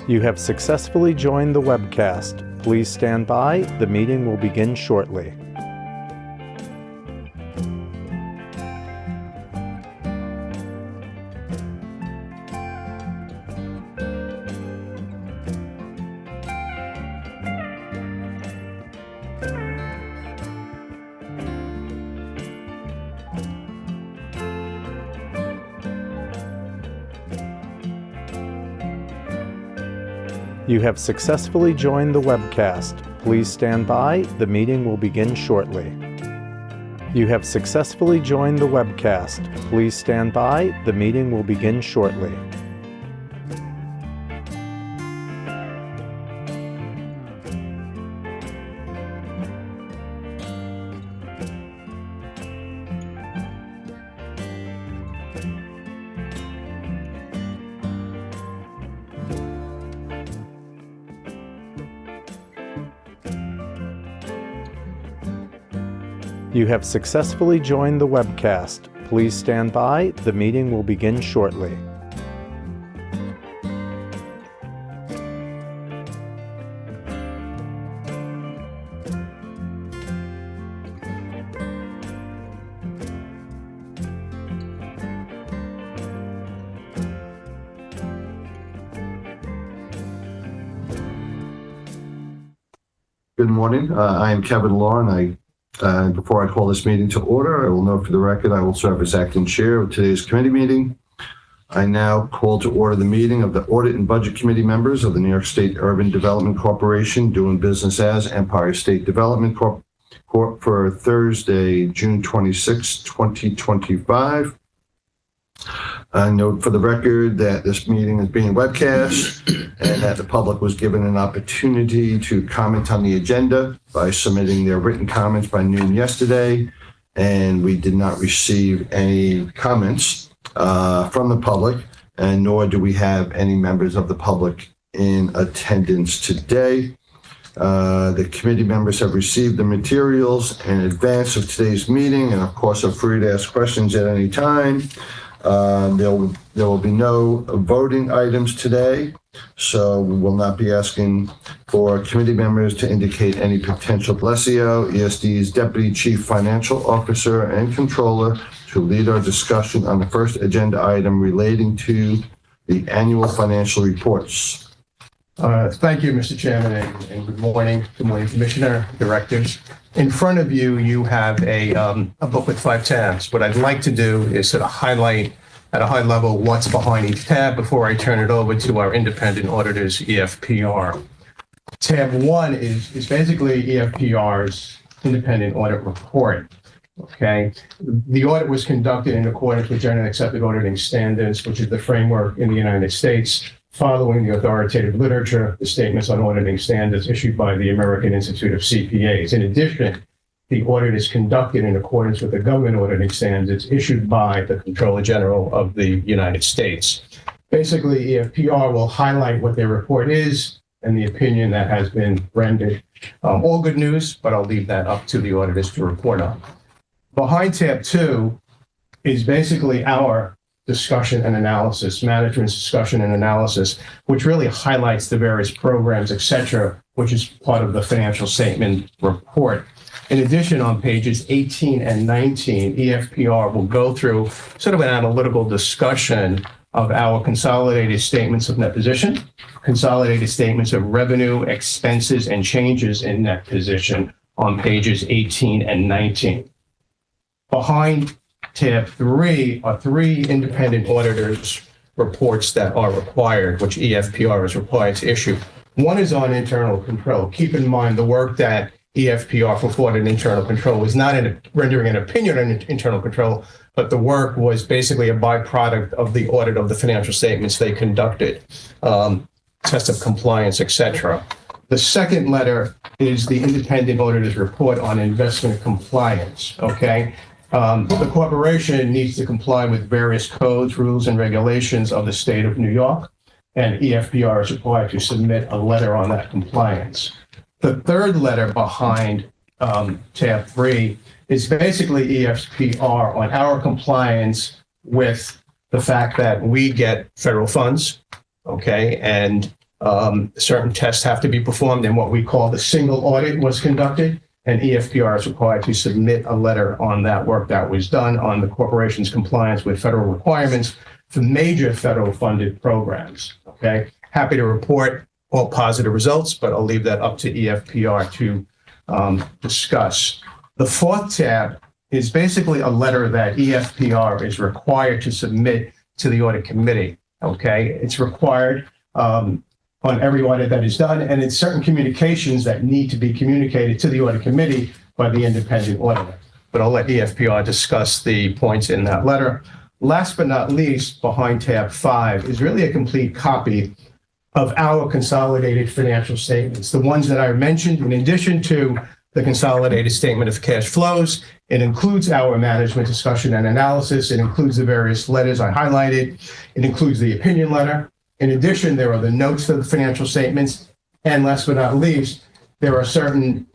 You have successfully joined the webcast. Please stand by. The meeting will begin shortly. You have successfully joined the webcast. Please stand by. The meeting will begin shortly. You have successfully joined the webcast. Please stand by. The meeting will begin shortly. You have successfully joined the webcast. Please stand by. The meeting will begin shortly. Good morning. I am Kevin Lauren. Before I call this meeting to order, I will note for the record I will serve as acting chair of today's committee meeting. I now call to order the meeting of the Audit and Budget Committee members of the New York State Urban Development Corporation, doing business as Empire State Development Corp for Thursday, June 26, 2025. I note for the record that this meeting is being webcast and that the public was given an opportunity to comment on the agenda by submitting their written comments by noon yesterday, and we did not receive any comments from the public, and nor do we have any members of the public in attendance today. The committee members have received the materials in advance of today's meeting and of course are free to ask questions at any time. There will be no voting items today, so we will not be asking for committee members to indicate any potential. Alessio, ESD's Deputy Chief Financial Officer and Controller, to lead our discussion on the first agenda item relating to the annual financial reports. Thank you, Mr. Chairman, and good morning. Good morning, Commissioner, Directors. In front of you, you have a book with 5 tabs. What I'd like to do is sort of highlight at a high level what's behind each tab before I turn it over to our independent auditors, EFPR. Tab 1 is basically EFPR's independent audit report. Okay, the audit was conducted in accordance with generally accepted auditing standards, which is the framework in the United States, following the authoritative literature, the statements on auditing standards issued by the American Institute of CPAs. In addition, the audit is conducted in accordance with the government auditing standards issued by the Comptroller General of the United States. Basically, EFPR will highlight what their report is and the opinion that has been rendered. All good news, but I'll leave that up to the auditors to report on. Behind tab 2 is basically our discussion and analysis, management's discussion and analysis, which really highlights the various programs, etc., which is part of the financial statement report. In addition, on pages 18 and 19, EFPR will go through sort of an analytical discussion of our consolidated statements of net position, consolidated statements of revenue, expenses, and changes in net position on pages 18 and 19. Behind tab 3 are 3 independent auditors' reports that are required, which EFPR is required to issue. One is on internal control. Keep in mind the work that EFPR performed in internal control was not rendering an opinion on internal control, but the work was basically a byproduct of the audit of the financial statements they conducted, test of compliance, etc. The second letter is the independent auditor's report on investment compliance, okay? The corporation needs to comply with various codes, rules, and regulations of the state of New York, and EFPR is required to submit a letter on that compliance. The third letter behind tab 3 is basically EFPR on our compliance with the fact that we get federal funds, okay, and Certain tests have to be performed, and what we call the single audit was conducted, and EFPR is required to submit a letter on that work that was done on the corporation's compliance with federal requirements for major federal funded programs. Okay, happy to report all positive results, but I'll leave that up to EFPR to discuss. The fourth tab is basically a letter that EFPR is required to submit to the audit committee. Okay, it's required on every audit that is done, and it's certain communications that need to be communicated to the audit committee by the independent auditor. But I'll let EFPR discuss the points in that letter. Last but not least, behind tab 5 is really a complete copy of our consolidated financial statements, the ones that I mentioned. In addition to the consolidated statement of cash flows, it includes our management discussion and analysis. It includes the various letters I highlighted. It includes the opinion letter. In addition, there are the notes to the financial statements. And last but not least, there are certain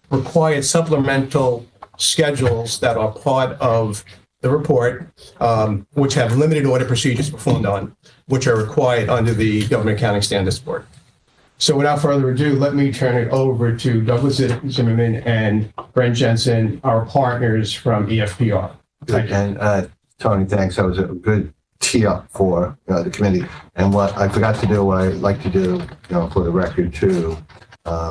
required supplemental schedules that are part of the report, which have limited audit procedures performed on, which are required under the Government Accounting Standards Board. So without further ado, let me turn it over to Douglas Zimmerman and Brent Jensen, our partners from EFPR. Thank you. And Tony, thanks. That was a good tee up for the committee. And what I forgot to do, what I'd like to do, for the record too,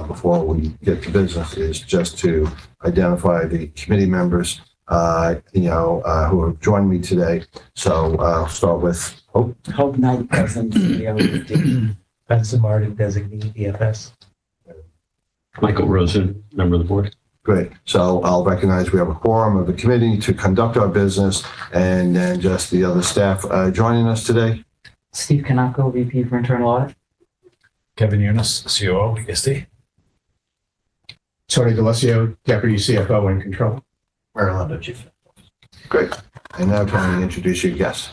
before we get to business, is just to identify the committee members, who have joined me today. So I'll start with Hope Knight, President, CEO, Benson Martin, designee, EFS. Michael Rosen, member of the board. Great. So I'll recognize we have a quorum of the committee to conduct our business, and then just the other staff joining us today. Steve Kanako, VP for Internal Audit. Kevin Eunice, COO, ESD. Tony D'Alessio, Deputy CFO and Controller. Maryland, Chief. Great. And now Tony, introduce your guests.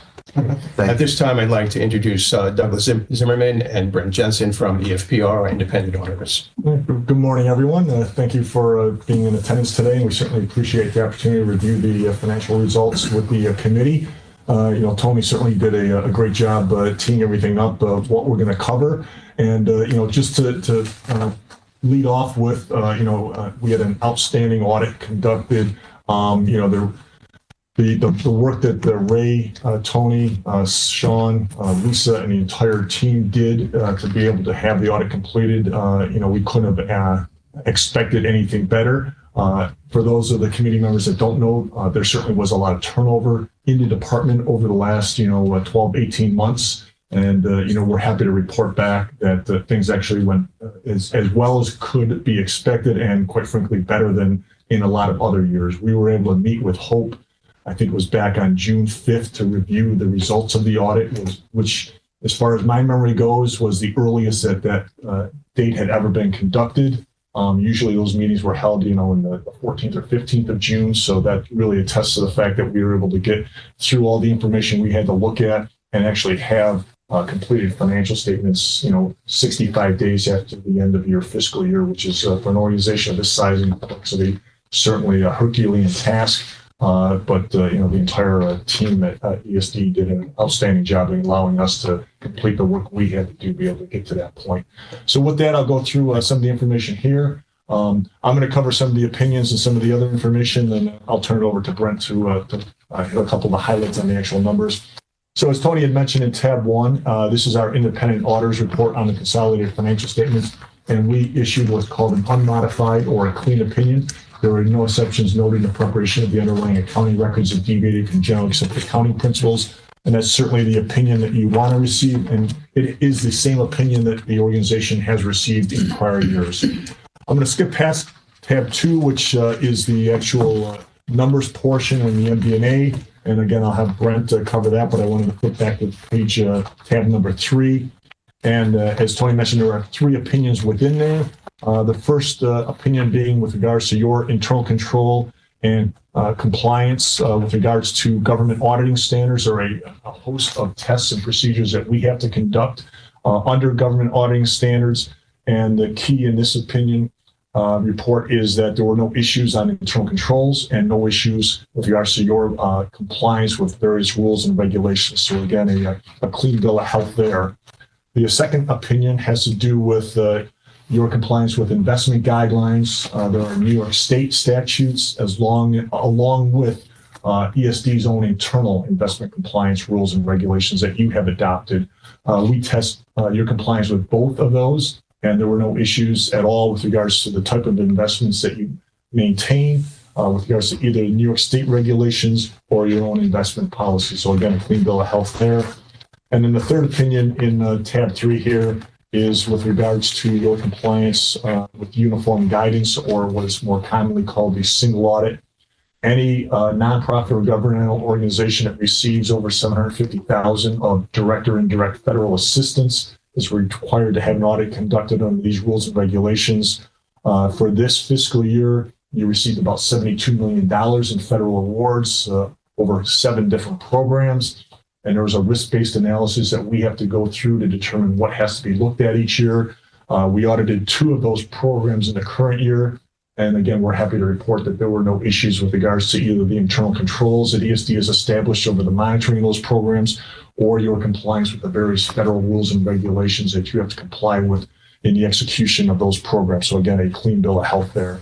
At this time, I'd like to introduce Douglas Zimmerman and Brent Jensen from EFPR, our independent auditors. Good morning, everyone. Thank you for being in attendance today. And we certainly appreciate the opportunity to review the financial results with the committee. Tony certainly did a great job teeing everything up of what we're going to cover. And, just to lead off with, we had an outstanding audit conducted. The work that Ray, Tony, Sean, Lisa, and the entire team did to be able to have the audit completed, we couldn't have expected anything better. For those of the committee members that don't know, there certainly was a lot of turnover in the department over the last, 12, 18 months. And, we're happy to report back that things actually went as well as could be expected, and quite frankly, better than in a lot of other years. We were able to meet with Hope, I think it was back on June 5th, to review the results of the audit, which, as far as my memory goes, was the earliest that date had ever been conducted. Usually those meetings were held, in the 14th or 15th of June. So that really attests to the fact that we were able to get through all the information we had to look at and actually have completed financial statements, 65 days after the end of your fiscal year, which is for an organization of this size and complexity, certainly a Herculean task. But the entire team at ESD did an outstanding job in allowing us to complete the work we had to do to be able to get to that point. So with that, I'll go through some of the information here. I'm going to cover some of the opinions and some of the other information, and I'll turn it over to Brent to hit a couple of the highlights on the actual numbers. So as Tony had mentioned in tab 1, this is our independent auditor's report on the consolidated financial statements, and we issued what's called an unmodified or a clean opinion. There were no exceptions noted in the preparation of the underlying accounting records that deviated from generally accepted accounting principles. And that's certainly the opinion that you want to receive. And it is the same opinion that the organization has received in prior years. I'm going to skip past tab 2, which is the actual numbers portion in the MD&A. And again, I'll have Brent cover that, but I wanted to flip back to page tab number 3. And as Tony mentioned, there are 3 opinions within there. The first opinion being with regards to your internal control and compliance with regards to government auditing standards, or a host of tests and procedures that we have to conduct under government auditing standards. And the key in this opinion report is that there were no issues on internal controls and no issues with regards to your compliance with various rules and regulations. So again, a clean bill of health there. The second opinion has to do with your compliance with investment guidelines. There are New York State statutes along with ESD's own internal investment compliance rules and regulations that you have adopted. We test your compliance with both of those, and there were no issues at all with regards to the type of investments that you maintain with regards to either New York State regulations or your own investment policy. So again, a clean bill of health there. And then the third opinion in tab 3 here is with regards to your compliance with uniform guidance, or what is more commonly called the single audit. Any nonprofit or governmental organization that receives over $750,000 of direct or indirect federal assistance is required to have an audit conducted under these rules and regulations. For this fiscal year, you received about $72 million in federal awards over 7 different programs. And there's a risk-based analysis that we have to go through to determine what has to be looked at each year. We audited 2 of those programs in the current year. And again, we're happy to report that there were no issues with regards to either the internal controls that ESD has established over the monitoring of those programs, or your compliance with the various federal rules and regulations that you have to comply with in the execution of those programs. So again, a clean bill of health there.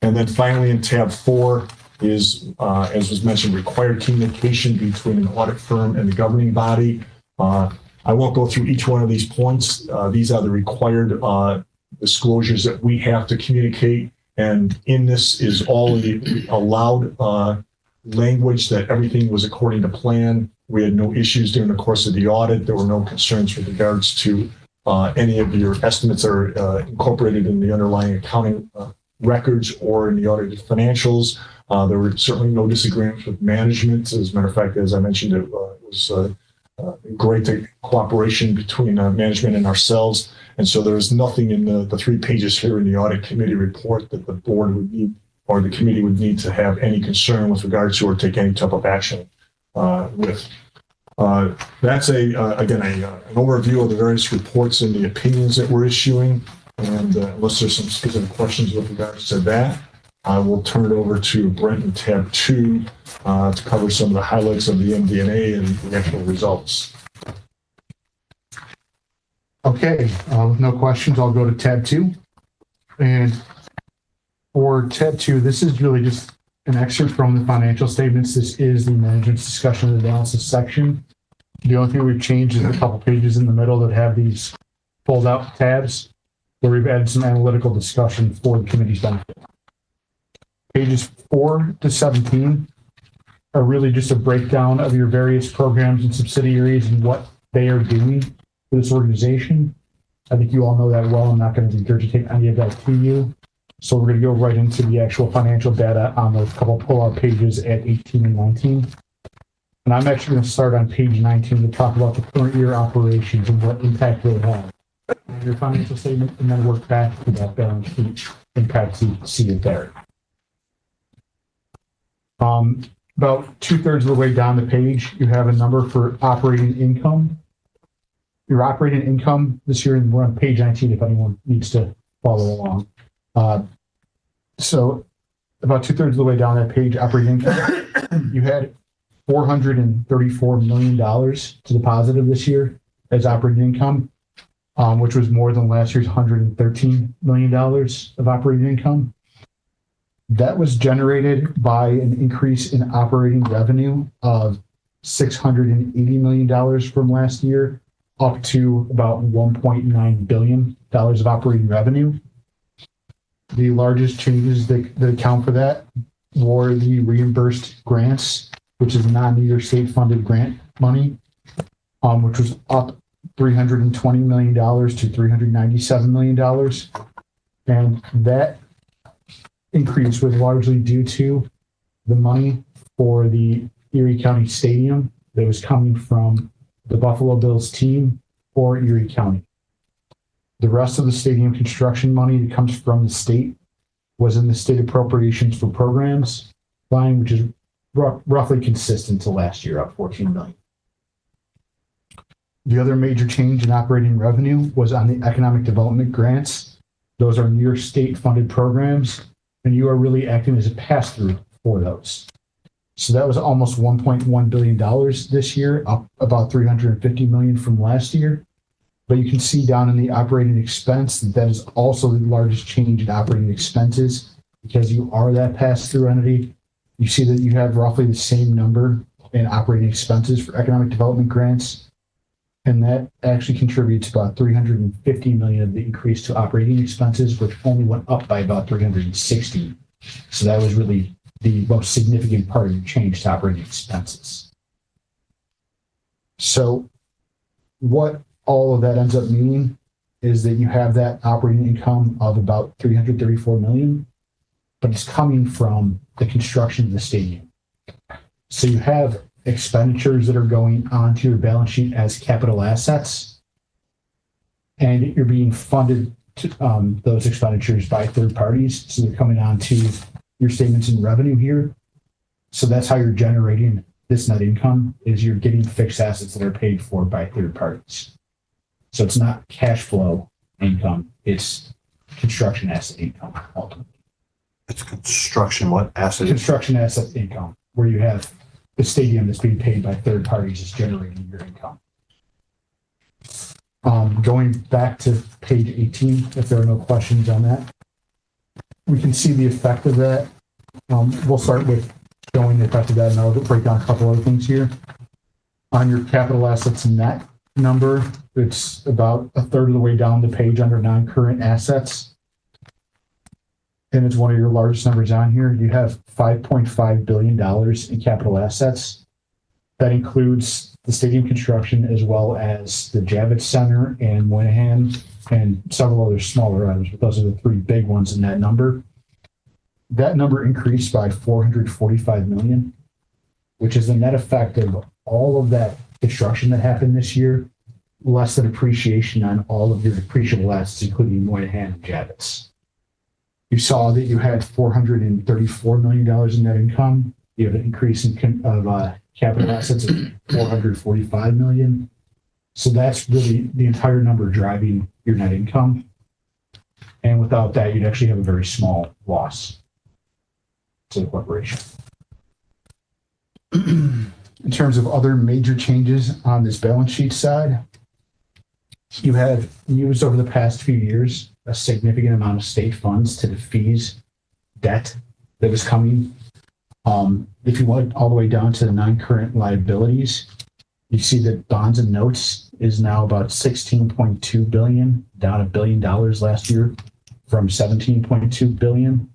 And then finally in tab 4 is, as was mentioned, required communication between an audit firm and the governing body. I won't go through each one of these points. These are the required disclosures that we have to communicate. And in this is all the allowed language that everything was according to plan. We had no issues during the course of the audit. There were no concerns with regards to any of your estimates that are incorporated in the underlying accounting records or in the audited financials. There were certainly no disagreements with management. As a matter of fact, as I mentioned, it was great cooperation between management and ourselves. And so there's nothing in the 3 pages here in the audit committee report that the board would need, or the committee would need, to have any concern with regards to or take any type of action with. That's again, an overview of the various reports and the opinions that we're issuing. And unless there's some specific questions with regards to that, I will turn it over to Brent in tab 2 to cover some of the highlights of the MD&A and the actual results. Okay, with no questions, I'll go to tab 2. And for tab 2, this is really just an excerpt from the financial statements. This is the management's discussion and analysis section. The only thing we've changed is a couple pages in the middle that have these fold out tabs where we've added some analytical discussion for the committee's benefit. Pages 4 to 17 are really just a breakdown of your various programs and subsidiaries and what they are doing for this organization. I think you all know that well. I'm not going to regurgitate any of that to you. So we're going to go right into the actual financial data on those couple pull-out pages at 18 and 19. And I'm actually going to start on page 19 to talk about the current year operations and what impact they have on your financial statement, and then work back to that balance sheet impact so you can see it there. About 2/3 of the way down the page, you have a number for operating income. Your operating income this year, and we're on page 19 if anyone needs to follow along. So about 2/3 of the way down that page, operating income, you had $434 million to the positive this year as operating income, which was more than last year's $113 million of operating income. That was generated by an increase in operating revenue of $680 million from last year, up to about $1.9 billion of operating revenue. The largest changes that account for that were the reimbursed grants, which is non-New York State funded grant money, which was up $320 million to $397 million. And that increase was largely due to the money for the Erie County Stadium that was coming from the Buffalo Bills team or Erie County. The rest of the stadium construction money that comes from the state was in the state appropriations for programs line, which is roughly consistent to last year, up $14 million. The other major change in operating revenue was on the economic development grants. Those are New York State funded programs, and you are really acting as a pass-through for those. So that was almost $1.1 billion this year, up about $350 million from last year. But you can see down in the operating expense that is also the largest change in operating expenses because you are that pass-through entity. You see that you have roughly the same number in operating expenses for economic development grants. And that actually contributes about 350 million of the increase to operating expenses, which only went up by about 360. So that was really the most significant part of your change to operating expenses. So what all of that ends up meaning is that you have that operating income of about 334 million, but it's coming from the construction of the stadium. So you have expenditures that are going onto your balance sheet as capital assets, and you're being funded to, those expenditures by third parties. So they're coming onto your statements in revenue here. So that's how you're generating this net income, is you're getting fixed assets that are paid for by third parties. So it's not cash flow income, it's construction asset income ultimately. It's construction, what asset? Construction asset income, where you have the stadium that's being paid by third parties is generating your income. Going back to page 18, if there are no questions on that, we can see the effect of that. We'll start with showing the effect of that, and I'll break down a couple other things here. On your capital assets net number, it's about a third of the way down the page under non-current assets. And it's one of your largest numbers on here. You have $5.5 billion in capital assets. That includes the stadium construction as well as the Javits Center and Moynihan and several other smaller items, but those are the three big ones in that number. That number increased by 445 million, which is the net effect of all of that construction that happened this year, less the depreciation on all of your depreciable assets, including Moynihan and Javits. You saw that you had $434 million in net income. You have an increase in capital assets of 445 million. So that's really the entire number driving your net income. And without that, you'd actually have a very small loss to the corporation. In terms of other major changes on this balance sheet side, you have used over the past few years a significant amount of state funds to defease debt that was coming. If you went all the way down to the non-current liabilities, you see that bonds and notes is now about 16.2 billion, down $1 billion last year from 17.2 billion.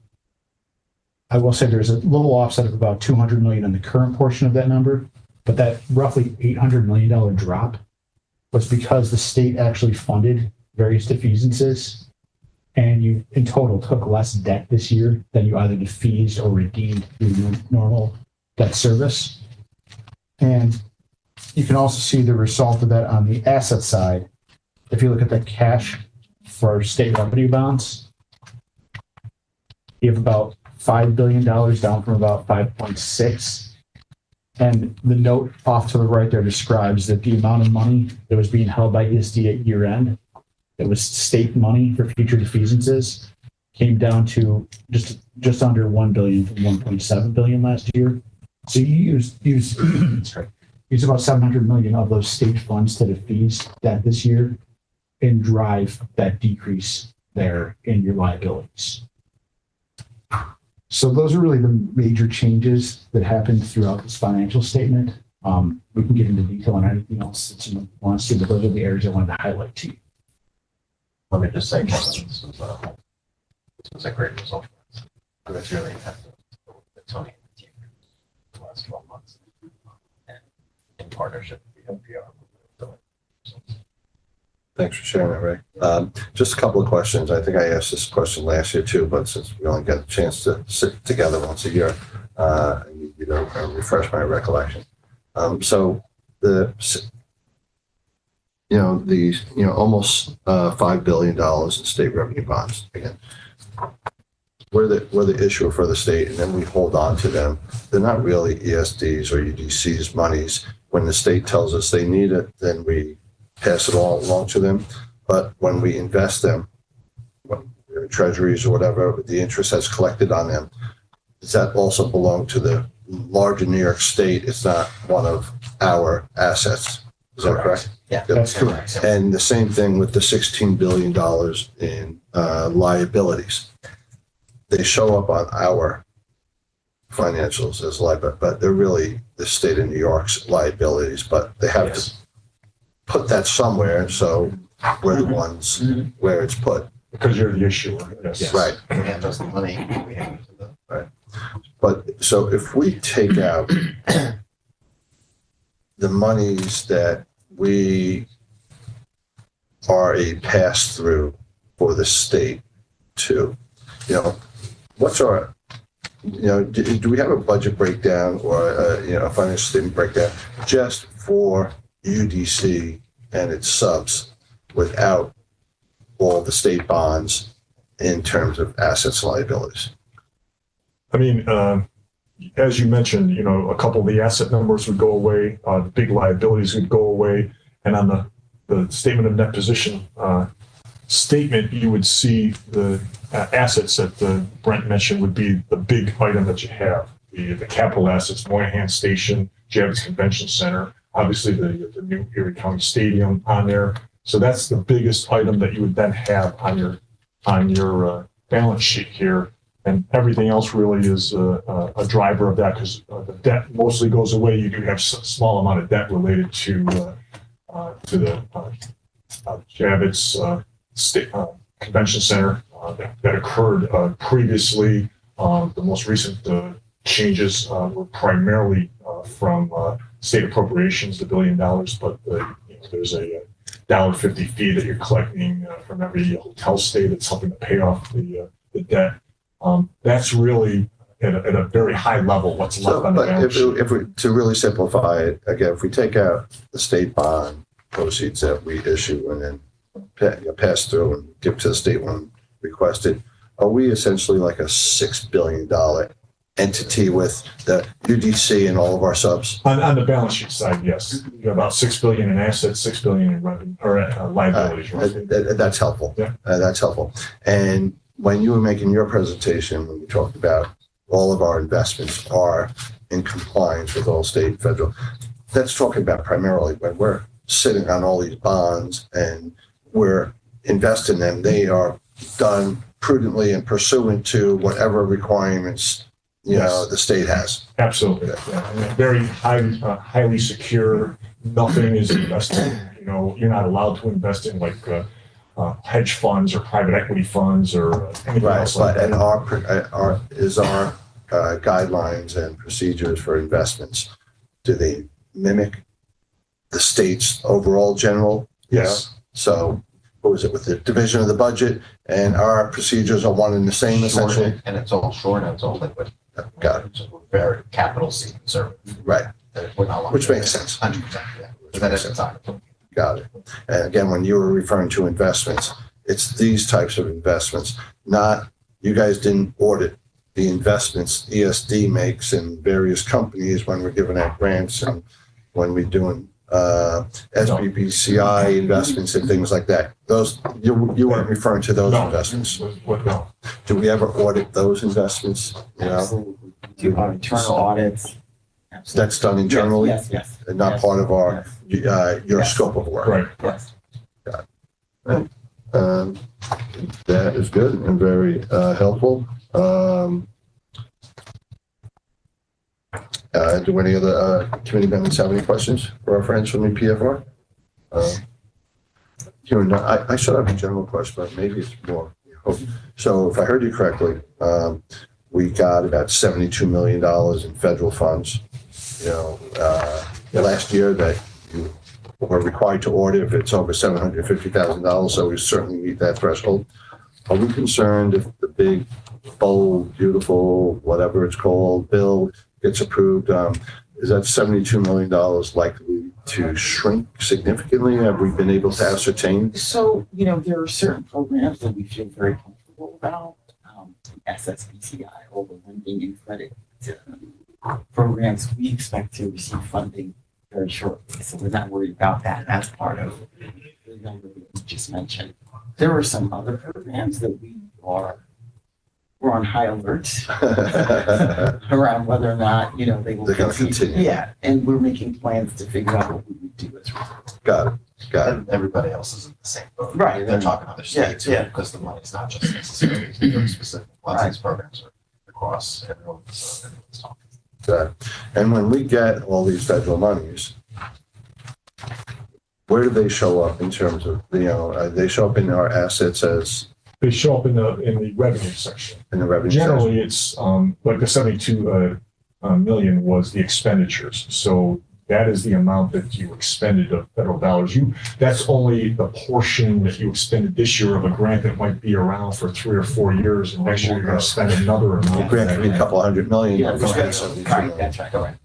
I will say there's a little offset of about 200 million in the current portion of that number, but that roughly $800 million drop was because the state actually funded various defeasances, and you in total took less debt this year than you either defeased or redeemed through normal debt service. And you can also see the result of that on the asset side. If you look at the cash for state revenue bonds, you have about $5 billion down from about 5.6. And the note off to the right there describes that the amount of money that was being held by ESD at year end, that was state money for future defeasances, came down to just under 1 billion from 1.7 billion last year. So you use about 700 million of those state funds to defease that this year and drive that decrease there in your liabilities. So those are really the major changes that happened throughout this financial statement. We can get into detail on anything else that you want to see, but those are the areas I wanted to highlight to you. Let me just say, Kevin, this was a great result for us. I was really happy with Tony and the team for the last 12 months. And in partnership with the NPR. Thanks for sharing that, Ray. Just a couple of questions. I think I asked this question last year too, but since we only get a chance to sit together once a year, you know, refresh my recollection. So almost $5 billion in state revenue bonds. Again, we're the issuer for the state, and then we hold on to them. They're not really ESDs or UDCs monies. When the state tells us they need it, then we pass it all along to them. But when we invest them, treasuries or whatever, the interest has collected on them, does that also belong to the larger New York State? It's not one of our assets. Is that correct? Yeah. That's correct. And the same thing with the $16 billion in liabilities. They show up on our financials as liability, but they're really the state of New York's liabilities, but they have to put that somewhere, so we're the ones where it's put. Because you're the issuer, yes. Right. We hand us the money. We hand it to them. But so if we take out the monies that we are a pass-through for the state to, what's our, do we have a budget breakdown or a financial statement breakdown just for UDC and its subs without all the state bonds in terms of assets and liabilities? I mean, as you mentioned, a couple of the asset numbers would go away, the big liabilities would go away, and on the statement of net position statement, you would see the assets that Brent mentioned would be the big item that you have. The capital assets, Moynihan Station, Javits Convention Center, obviously the new Erie County Stadium on there. So that's the biggest item that you would then have on your balance sheet here. And everything else really is a driver of that, because the debt mostly goes away. You do have a small amount of debt related to the Javits Convention Center that occurred previously. The most recent changes were primarily from state appropriations, the $1 billion, but there's a $1.50 fee that you're collecting from every hotel stay that's helping to pay off the debt. That's really at a very high level what's left on the balance sheet. If we, to really simplify it, again, if we take out the state bond proceeds that we issue and then pass through and give to the state when requested, are we essentially like a $6 billion entity with the UDC and all of our subs? On the balance sheet side, yes. You have about $6 billion in assets, $6 billion in revenue or liabilities. Right? That's helpful. Yeah. That's helpful. And when you were making your presentation, when we talked about all of our investments are in compliance with all state and federal, that's talking about primarily when we're sitting on all these bonds and we're investing them, they are done prudently and pursuant to whatever requirements the state has. Absolutely. Yeah. I mean, very highly secure. Nothing is invested. You're not allowed to invest in like hedge funds or private equity funds or anything else like that. And our guidelines and procedures for investments, do they mimic the state's overall general? Yes. So what was it with the division of the budget, and our procedures are one and the same essentially? And it's all short and it's all liquid. Got it. So we're very capital C conservative. Right. We're not Which makes sense. 100%. Yeah. That is inside. Got it. And again, when you were referring to investments, it's these types of investments, not, you guys didn't audit the investments ESD makes in various companies when we're giving out grants and when we're doing SBBCI investments and things like that. Those, you weren't referring to those investments. No. Do we ever audit those investments? Absolutely. Do our internal audits. Absolutely. That's done internally? Yes. And not part of our, your scope of work? Right. Yes. That is good and very helpful. Do any other committee members have any questions for our friends from the PFR? I should have a general question, but maybe it's more. So if I heard you correctly, we got about $72 million in federal funds, last year that you were required to audit if it's over $750,000. So we certainly meet that threshold. Are we concerned if the big, bold, beautiful, whatever it's called, bill gets approved? Is that $72 million likely to shrink significantly? Have we been able to ascertain? So, there are certain programs that we feel very comfortable about. SSBCI, all the lending and credit programs, we expect to receive funding very shortly. So we're not worried about that as part of the number that you just mentioned. There are some other programs that we're on high alert around whether or not, they will They're going to continue. Yeah, and we're making plans to figure out what we would do as a result. Got it. Got it. And everybody else is in the same boat. Right. They're talking other states too, Yeah. because the money's not just necessarily very specific. Lots of these programs are across everyone's talking. Got it. And when we get all these federal monies, where do they show up in terms of, they show up in our assets as They show up in the revenue section. in the revenue section? Generally, it's like the 72 million was the expenditures. So that is the amount that you expended of federal dollars. That's only the portion that you expended this year of a grant that might be around for 3 or 4 years, and next year you're going to spend another The amount. grant could be a couple $100 million. Yeah, We spent right. 72 Right, million. that's right, correct.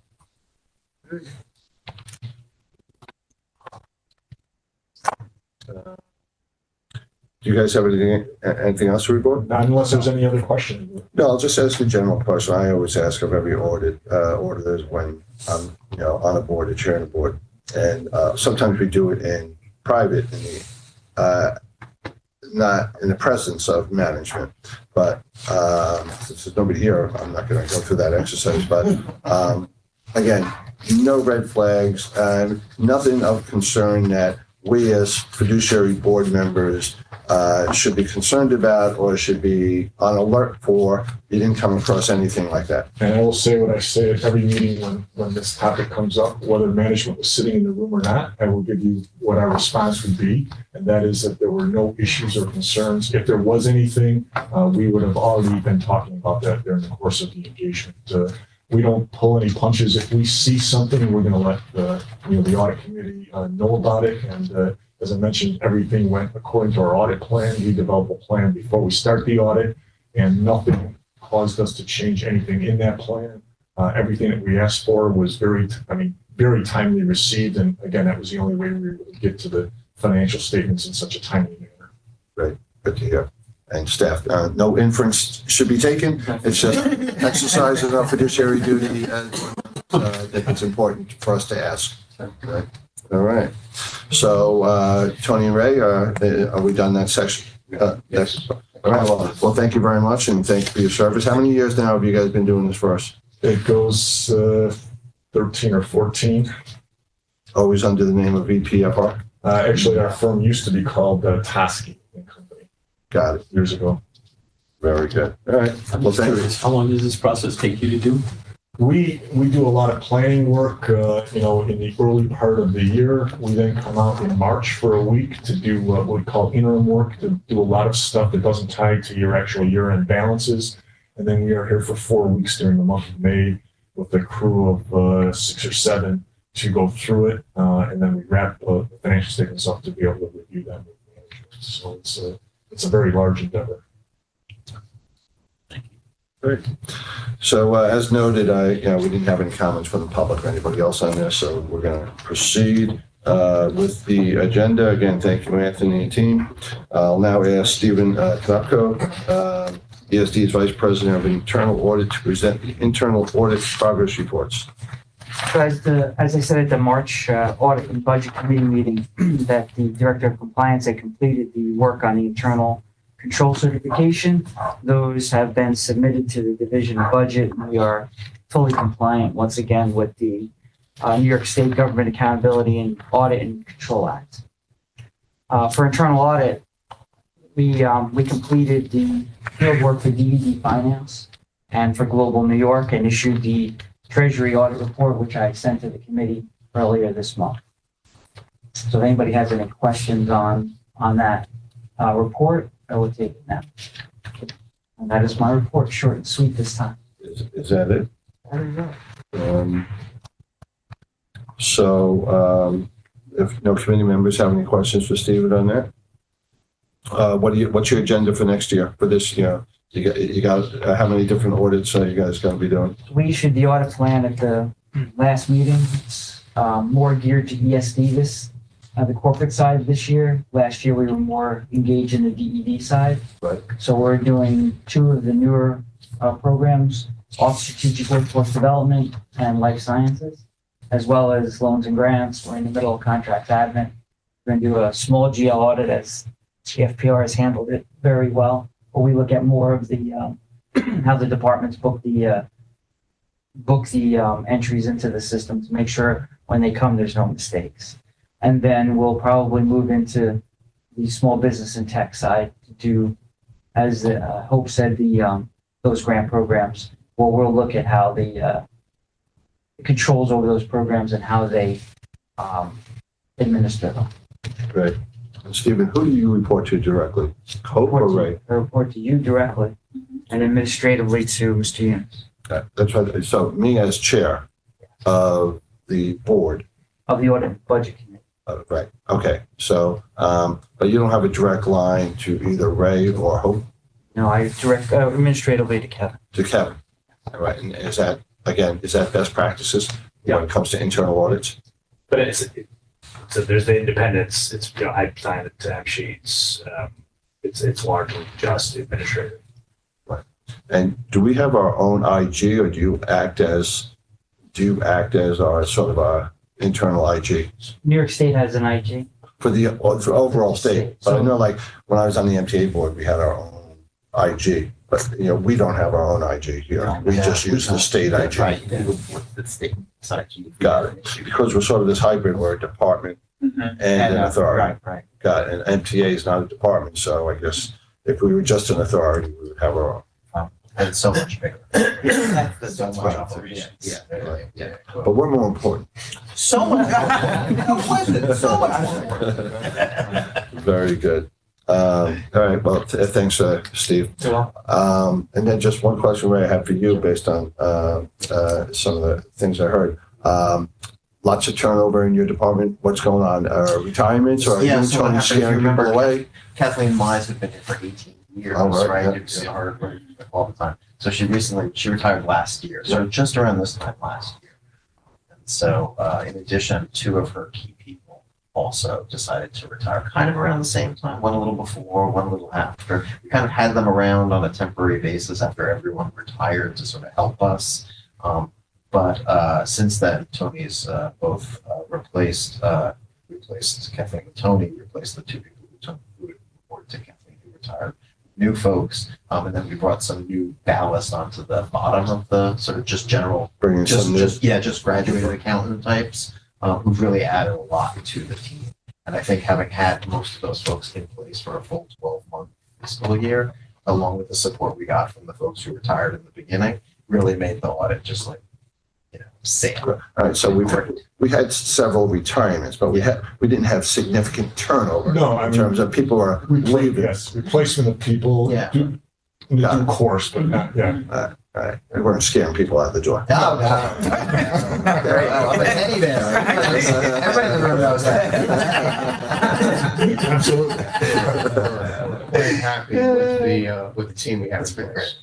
Do you guys have anything else to report? Not unless there's any other questions. No, I'll just ask a general question. I always ask of every auditors when I'm, on a board or chairing a board. And sometimes we do it in private, not in the presence of management. But since there's nobody here, I'm not going to go through that exercise. But again, no red flags, nothing of concern that we as fiduciary board members should be concerned about or should be on alert for. You didn't come across anything like that. And I will say what I say at every meeting when this topic comes up, whether management was sitting in the room or not, I will give you what our response would be. And that is that there were no issues or concerns. If there was anything, we would have already been talking about that during the course of the engagement. We don't pull any punches. If we see something, we're going to let the audit committee know about it. And as I mentioned, everything went according to our audit plan. We developed a plan before we start the audit, and nothing caused us to change anything in that plan. Everything that we asked for was very timely received. And again, that was the only way we were able to get to the financial statements in such a timely manner. Right. Good to hear. And staff, no inference should be taken. It's just exercise of our fiduciary duty. That it's important for us to ask. Right. All right. So, Tony and Ray, are we done that section? Yes. All right. Well, thank you very much, and thank you for your service. How many years now have you guys been doing this for us? It goes 13 or 14. Always under the name of VPFR? Actually, our firm used to be called Toski & Company Got it. years ago. Very good. All right. Well, thank you. How long does this process take you to do? We do a lot of planning work, in the early part of the year. We then come out in March for a week to do what we call interim work, to do a lot of stuff that doesn't tie to your actual year-end balances. And then we are here for 4 weeks during the month of May with a crew of 6 or 7 to go through it. And then we wrap the financial statements up to be able to review them with management. So it's a very large endeavor. Great. So as noted, we didn't have any comments from the public or anybody else on this, so we're going to proceed with the agenda. Again, thank you, Anthony and team. I'll now ask Stephen Knopko, ESD's Vice President of Internal Audit, to present the internal audit progress reports. So as I said at the March Audit and Budget Committee meeting, that the Director of Compliance had completed the work on the internal control certification. Those have been submitted to the Division of Budget. We are fully compliant once again with the New York State Government Accountability and Audit and Control Act. For internal audit, we completed the field work for DVD Finance and for Global New York and issued the Treasury Audit Report, which I sent to the committee earlier this month. So if anybody has any questions on that report, I will take it now. And that is my report, short and sweet this time. Is that it? There you go. If no committee members have any questions for Stephen on that, what's your agenda for next year, for this year? You got how many different audits are you guys going to be doing? We issued the audit plan at the last meeting. It's more geared to ESD the corporate side this year. Last year, we were more engaged in the DED side. Right. So we're doing 2 of the newer programs, Office Strategic Workforce Development and Life Sciences, as well as loans and grants. We're in the middle of contract admin. We're going to do a small GL audit as the FPR has handled it very well. But we look at more of the how the departments book the entries into the system to make sure when they come, there's no mistakes. And then we'll probably move into the small business and tech side to do, as Hope said, those grant programs. Well, we'll look at how the controls over those programs and how they administer them. Great. And Stephen, who do you report to directly? Hope or Ray? I report to you directly and administratively to Mr. Yunus That's right. So me as chair of the board. of the Audit and Budget Committee. Right. Okay. So, but you don't have a direct line to either Ray or Hope, No, I direct administratively to Kevin. to Kevin. All right. And is that, again, is that best practices when it comes to internal audits? But so there's the independence. It's, I sign the tax sheets. It's largely just administrative. And do we have our own IG, or do you act as our sort of our internal IG New York State has an IG. for overall state? But I know, like, when I was on the MTA board, we had our own IG, but we don't have our own IG here. We just use the state IG. Right, with the state side. Got it. Because we're sort of this hybrid, we're a department and an authority. Right. Got it. And MTA is not a department, so I guess if we were just an authority, we would have our own. And so much bigger. That's So so much much operations. Yeah. But we're more important. So much. So much. Very good. All right. Well, thanks, Steve. And then just one question Ray, I have for you based on some of the things I heard. Lots of turnover in your department. What's going on? Retirements, or are Yeah, you so what trying to happened, if scare you people remember, away? Kathleen Mize had been here for 18 years, Oh, right, right? yeah, You see her all the time. So she retired last year, so just around this time last year. And so, in addition, 2 of her key people also decided to retire kind of around the same time, one a little before, one a little after. We kind of had them around on a temporary basis after everyone retired to sort of help us. But since then, Tony's both replaced Kathleen and Tony, replaced the 2 people who reported to Kathleen who retired. New folks, and then we brought some new ballast onto the bottom of the sort of just general, Bringing some new. just graduated accountant types, who've really added a lot to the team. And I think having had most of those folks in place for a full 12-month fiscal year, along with the support we got from the folks who retired in the beginning, really made the audit just like, sail. All right. So we had several retirements, but we didn't have significant turnover. No, I in mean, terms of people are leaving. Yes, replacement of people. Yeah. In the due course, but not, yeah. All right. We weren't scaring people out the door. No. Very well. I'm a teddy bear. Everybody in the room knows that. Absolutely. Very happy with the team we have. It's been great.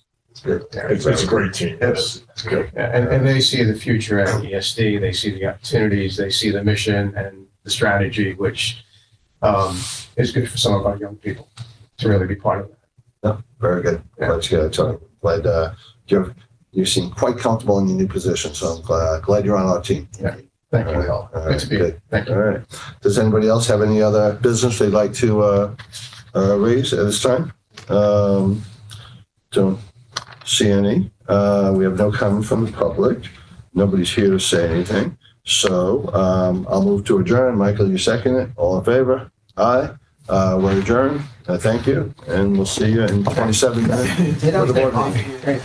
It's a great team. Yes, it's good. And they see the future at ESD. They see the opportunities. They see the mission and the strategy, which is good for some of our young people to really be part of that. No, very good. Glad to hear that, Tony. Glad you seem quite comfortable in your new position, so I'm glad you're on our team. Yeah. Thank you all. Good to be here. Thank you. All right. Does anybody else have any other business they'd like to raise at this time? Don't see any. We have no comment from the public. Nobody's here to say anything. So I'll move to adjourn. Michael, you second it. All in favor? Aye. We're adjourned. Thank you. And we'll see you in 27 minutes. for the board meeting. Great.